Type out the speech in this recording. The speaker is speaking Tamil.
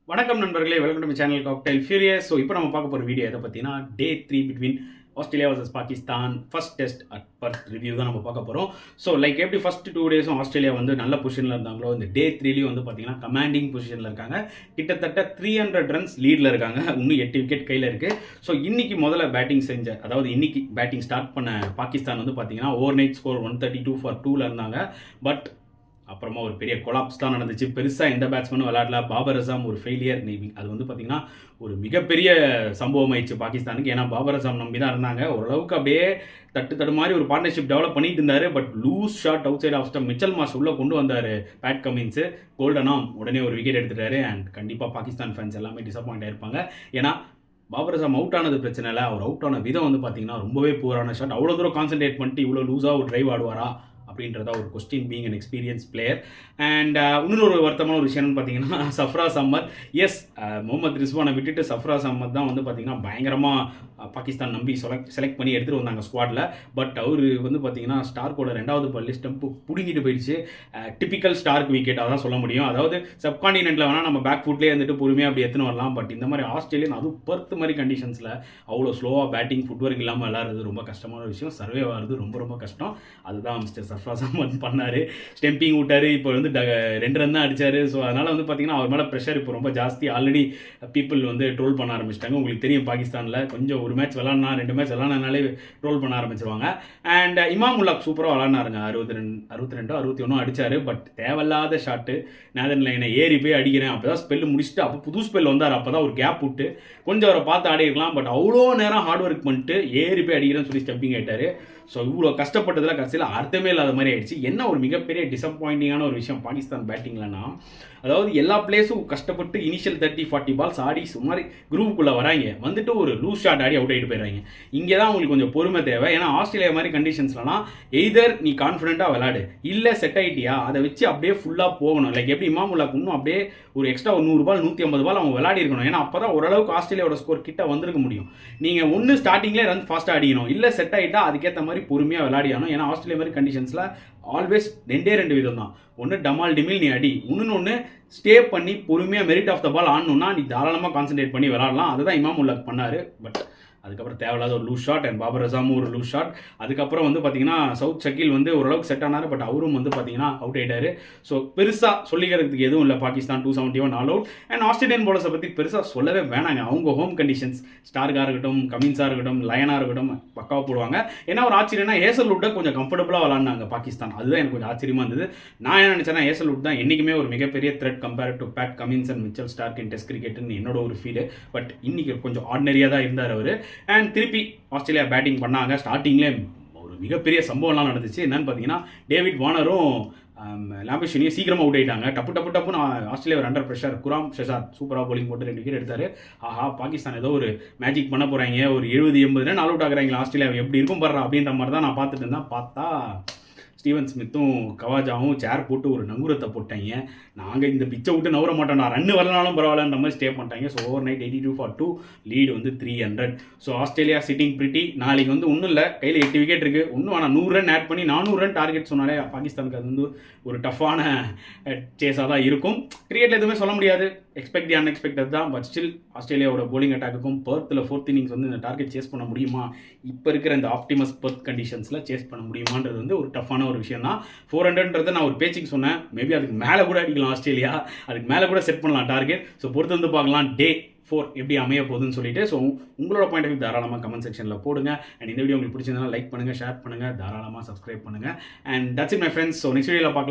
வணக்கம் நண்பர்களே, welcome to my channel cocktail furious. So இப்போ நம்ம பார்க்க போகிற வீடியோ எதை பற்றினா டே 3 between Australia versus Pakistan first test at birth review தான் நம்ம பார்க்க போகிறோம். ஸோ லைக் எப்படி ஃபர்ஸ்ட் 2 டேஸும் ஆஸ்திரேலியா வந்து நல்ல பொசிஷனில் இருந்தாங்களோ, இந்த டே 3லையும் வந்து பார்த்தீங்கன்னா கமாண்டிங் பொசிஷனில் இருக்காங்க. கிட்டத்தட்ட 300 ரன்ஸ் லீடில் இருக்காங்க. இன்னும் 8 விக்கெட் கையில் இருக்குது. ஸோ இன்னைக்கு முதல்ல பேட்டிங் அதாவது இன்னைக்கு பேட்டிங் ஸ்டார்ட் பண்ண பாகிஸ்தான் வந்து பார்த்தீங்கன்னா ஓவர் நைட் ஸ்கோர் 132 ஃபார் 2ல இருந்தாங்க. பட் அப்புறமா ஒரு பெரிய கொலாப்ஸ் தான் நடந்துச்சு. பெருசாக எந்த பேட்ஸ்மேனும் விளையாடல. பாபர் அசாம் ஒரு ஃபெயிலியர். அது வந்து பார்த்திங்கன்னா ஒரு மிகப்பெரிய சம்பவம் ஆயிடுச்சு பாகிஸ்தானுக்கு. ஏன்னா பாபர் அசாம் நம்பி தான் இருந்தாங்க. ஓரளவுக்கு அப்படியே தட்டு மாதிரி ஒரு பார்ட்னர்ஷிப் டெவலப் பண்ணிட்டு இருந்தார். But loose shot outside off stump Mitchell Marsh உள்ளே கொண்டு வந்தார் பேட் கமின்ஸு. கோல்டனாம் உடனே ஒரு விக்கெட் எடுத்துட்டாரு. அண்ட் கண்டிப்பாக பாகிஸ்தான் ஃபேன்ஸ் எல்லாமே டிசப்பாயிண்ட் ஆயிருப்பாங்க. ஏன்னா பாபர் அசாம் அவுட் ஆனது பிரச்சனை இல்லை, அவர் அவுட் ஆன விதம் வந்து பார்த்தீங்கன்னா ரொம்பவே பூரான ஷாட். அவ்வளோ தூரம் கான்சென்ட்ரேட் பண்ணிட்டு இவ்வளோ லூஸாக ஒரு டிரைவ் ஆடுவாரா அப்படின்றதா ஒரு question being an experience player. And இன்னொரு வருத்தமான ஒரு விஷயம்னு பார்த்தீங்கன்னா சஃப்ராஸ் அஹ்மத். எஸ், முகமது ரிஸ்வானை விட்டுட்டு சஃப்ராஸ் அஹ்மத் தான் வந்து பார்த்தீங்கன்னா பயங்கரமாக பாகிஸ்தான் நம்பி செலக்ட் பண்ணி எடுத்துகிட்டு வந்தாங்க ஸ்குவாடில். பட் அவர் வந்து பார்த்தீங்கன்னா ஸ்டார்க்கோட 2வது பால்ல ஸ்டெம்பு பிடுங்கிட்டு போயிடுச்சு. டிப்பிக்கல் ஸ்டார்க் விக்கெட் அதான் சொல்ல முடியும். அதாவது சப்கான்டினென்ட்டில் வேணால் நம்ம பேக் ஃபுட்லேயே வந்துட்டு பொறுமையாக அப்படி எடுத்துன்னு வரலாம். பட் இந்த மாதிரி ஆஸ்திரேலியன் அதுவும் பர்த் மாதிரி கண்டிஷன்ஸில் அவ்வளோ ஸ்லோவாக பேட்டிங் ஃபுட்வொர்க் இல்லாமல் விளையாடுறது ரொம்ப கஷ்டமான விஷயம். சர்வே ஆகிறது ரொம்ப ரொம்ப கஷ்டம். அதுதான் மிஸ்டர் சஃப்ராஸ் அஹ்மத் பண்ணார். ஸ்டெம்பிங் விட்டார். இப்போ வந்து 2 ரன் தான் அடித்தார். ஸோ அதனால் வந்து பார்த்தீங்கன்னா அவர் மேலே ப்ரெஷர் இப்போ ரொம்ப ஜாஸ்தி. ஆல்ரெடி பீப்புள் வந்து ட்ரோல் பண்ண ஆரம்பிச்சிட்டாங்க. உங்களுக்கு தெரியும் பாகிஸ்தானில் கொஞ்சம் ஒரு மேட்ச் விளாட்னா 2 மேட்ச் விளாட்னாலே ட்ரோல் பண்ண ஆரம்பிச்சிருவாங்க. அண்ட் இமாம் உல்லாக் சூப்பராக விளாட்னாருங்க. 62 61 அடித்தார். பட் தேவையில்லாத ஷாட்டு நேதன் லைனை ஏறி போய் அடிக்கிறேன். அப்போ தான் ஸ்பெல்லு முடிச்சுட்டு அப்போ புது ஸ்பெல் வந்தார். அப்போ தான் ஒரு கேப் விட்டு கொஞ்சம் அவரை பார்த்து ஆடி இருக்கலாம். பட் அவ்வளோ நேரம் ஹார்ட் ஒர்க் பண்ணிட்டு ஏறி போய் அடிக்கிறேன்னு சொல்லி ஸ்டம்பிங் ஆகிட்டார். ஸோ இவ்வளோ கஷ்டப்பட்டதில் கடைசியில் அர்த்தமே இல்லாத மாதிரி ஆயிடுச்சு. என்ன ஒரு மிகப்பெரிய டிசப்பாயிண்டிங்கான ஒரு விஷயம் பாகிஸ்தான் பேட்டிங்லன்னா, அதாவது எல்லா பிளேஸும் கஷ்டப்பட்டு இனிஷியல் 30-40 பால்ஸ் ஆடி சுமாரி குரூப்புக்குள்ளே வராங்க, வந்துட்டு ஒரு லூஸ் ஷாட் ஆடி அவுட் ஆகிட்டு போயிடுறாங்க. இங்கே தான் உங்களுக்கு கொஞ்சம் பொறுமை தேவை. ஏன்னா ஆஸ்திரேலியா மாதிரி கண்டிஷன்ஸ்லாம் எய்தர் நீ கான்ஃபிடென்ட்டாக விளாடு, இல்லை செட் ஆகிட்டியா அதை வச்சு அப்படியே ஃபுல்லாக போகணும். லைக் எப்படி இமாம் உல்லாக் இன்னும் அப்படியே ஒரு எக்ஸ்ட்ரா ஒரு 100 பால் 150 பால் அவங்க விளையாடி இருக்கணும். ஏன்னா அப்போ தான் ஓரளவுக்கு ஆஸ்திரேலியாவோட ஸ்கோர் கிட்ட வந்திருக்க முடியும். நீங்கள் ஒன்று ஸ்டார்டிங்லேயே ரன் ஃபாஸ்ட்டாக அடிக்கணும், இல்லை செட் ஆகிட்டா அதுக்கேற்ற மாதிரி பொறுமையாக விளையாடியானோம். ஏன்னா ஆஸ்திரேலியா மாதிரி கண்டிஷன்ஸில் ஆல்வேஸ் 2 விதம் தான். ஒன்று டமால் டிமில் நீ அடி, இன்னொன்று ஸ்டே பண்ணி பொறுமையாக மெரிட் ஆஃப் த பால் ஆடணும்னா நீ தாராளமாக கான்சன்ட்ரேட் பண்ணி விளாடலாம். அதுதான் இமாம் உல்லாக் பண்ணார். பட் அதுக்கப்புறம் தேவையில்லாத ஒரு லூஸ் ஷாட் அண்ட் பாபர் அசாமும் ஒரு லூஸ் ஷாட். அதுக்கப்புறம் வந்து பார்த்தீங்கன்னா சவுத் ஷக்கீல் வந்து ஓரளவுக்கு செட் ஆனார். பட் அவரும் வந்து பார்த்தீங்கன்னா அவுட் ஆகிட்டார். ஸோ பெருசாக சொல்லிக்கிறதுக்கு எதுவும் இல்லை. Pakistan 271 all out. And Australian பவுலர்ஸை பற்றி பெருசாக சொல்லவே வேணாங்க. அவங்க ஹோம் கண்டிஷன்ஸ் ஸ்டார்க்காக இருக்கட்டும், கமின்ஸாக இருக்கட்டும், லயனாக இருக்கட்டும் பக்காவாக போடுவாங்க. ஏன்னா ஒரு ஆச்சரியம்னா ஹேசல்வுட்டை கொஞ்சம் கம்ஃபர்டபுளாக விளாண்டாங்க பாகிஸ்தான். அதுதான் எனக்கு கொஞ்சம் ஆச்சரியமாக இருந்தது. நான் என்ன நினச்சேன்னா ஹேசல்வுட் தான் என்றைக்குமே ஒரு மிகப்பெரிய threat compared to Pat Cummins and Mitchell Starc in Test கிரிக்கெட்னு என்னோட ஒரு ஃபீல். பட் இன்னைக்கு கொஞ்சம் ஆர்டினரியாக தான் இருந்தார் அவர். அண்ட் திருப்பி ஆஸ்திரேலியா பேட்டிங் பண்ணாங்க. ஸ்டார்டிங்லேயே ஒரு மிகப்பெரிய சம்பவம்லாம் நடந்துச்சு. என்னன்னு பார்த்தீங்கன்னா டேவிட் வார்னரும் லாம்பேஷனையும் சீக்கிரமாக அவுட் ஆகிட்டாங்க. டப்புன்னு ஆஸ்திரேலியா அண்டர் ப்ரெஷர். குராம் ஷெசாத் சூப்பராக போலிங் போட்டு 2 விக்கெட் எடுத்தார். ஆஹா, பாகிஸ்தான் ஏதோ ஒரு மேஜிக் பண்ண போகிறாங்க, ஒரு 70-80 ரன் ஆல் அவுட் ஆகுறாங்க, ஆஸ்திரேலியா எப்படி இருக்கும் பாடுறா அப்படின்ற மாதிரி தான் நான் பார்த்துட்டு இருந்தேன். பார்த்தா ஸ்டீவன் ஸ்மித்தும் கவாஜாவும் சேர் போட்டு ஒரு நங்குரத்தை போட்டாங்க. நாங்கள் இந்த பிச்சை விட்டு நவர மாட்டோம், நான் ரன்னு வரலனாலும் பரவாயில்லன்ற மாதிரி ஸ்டே பண்ணிட்டாங்க. So over night 82 for 2 lead வந்து 300. So Australia sitting pretty. நாளைக்கு வந்து ஒன்றும் இல்லை, கையில் 8 விக்கெட் இருக்குது. ஒன்றும் ஆனால் 100 ரன் ஆட் பண்ணி 400 ரன் டார்கெட் சொன்னாலே பாகிஸ்தானுக்கு அது வந்து ஒரு டஃப்பான சேஸாக தான் இருக்கும். கிரிக்கெட்டில் எதுவுமே சொல்ல முடியாது, எக்ஸ்பெக்ட் தி அன்எக்ஸ்பெக்டட் தான். பட் ஸ்டில் ஆஸ்திரேலியாவோட போலிங் அட்டாக்குக்கும் பர்த்தில் 4th இன்னிங்ஸ் வந்து இந்த டார்கெட் சேஸ் பண்ண முடியுமா, இப்போ இருக்கிற இந்த ஆப்டிமஸ் பர்த் கண்டிஷன்ஸில் சேஸ் பண்ண முடியுமான்றது வந்து ஒரு டஃப்பான ஒரு விஷயம் தான். 400ன்றதை நான் ஒரு பேச்சுக்கு சொன்னேன். மேபி அதுக்கு மேலே கூட அடிக்கலாம் ஆஸ்திரேலியா, அதுக்கு மேலே கூட செட் பண்ணலாம் டார்கெட். ஸோ பொறுத்து வந்து பார்க்கலாம் டே 4 எப்படி அமைய போகுதுன்னு சொல்லிட்டு. ஸோ உங்களோட பாயிண்ட் ஆஃப் வியூ தாராளமாக கமெண்ட் செக்ஷனில் போடுங்க. அண்ட் இந்த வீடியோ உங்களுக்கு பிடிச்சிருந்தா லைக் பண்ணுங்கள், ஷேர் பண்ணுங்கள், தாராளமாக சப்ஸ்கிரைப் பண்ணுங்கள். And that's it my friends. So next வீடியோவில் பார்க்கலாம்.